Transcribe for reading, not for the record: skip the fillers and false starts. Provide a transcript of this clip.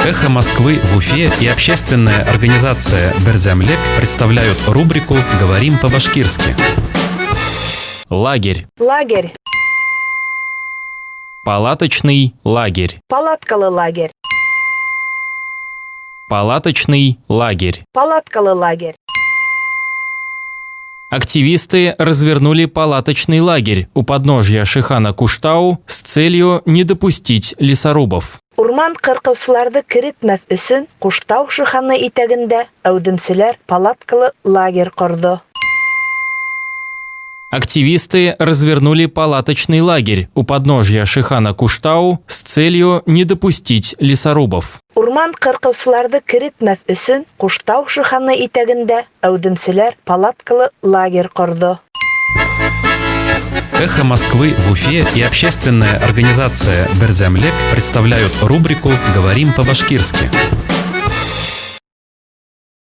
«Эхо Москвы» в Уфе и общественная организация «Берзямлек» представляют рубрику «Говорим по-башкирски». Лагерь. Лагерь. Палаточный лагерь. Палаткалы лагерь. Палаточный лагерь. Палаткалы лагерь. Активисты развернули палаточный лагерь у подножья Шихана Куштау с целью не допустить лесорубов. Урман кыркаучыларды киретмәс өчен Куштау шиханы итәгендә әүдемчеләр палаткалы лагерь корды. Активисты развернули палаточный лагерь у подножья Шихана Куштау с целью не допустить лесорубов. Урман кыркаучыларды киретмәс өчен Куштау шиханы итәгендә әүдемчеләр палаткалы лагерь корды. «Эхо Москвы» в Уфе и общественная организация «Берзямлек» представляют рубрику «Говорим по-башкирски».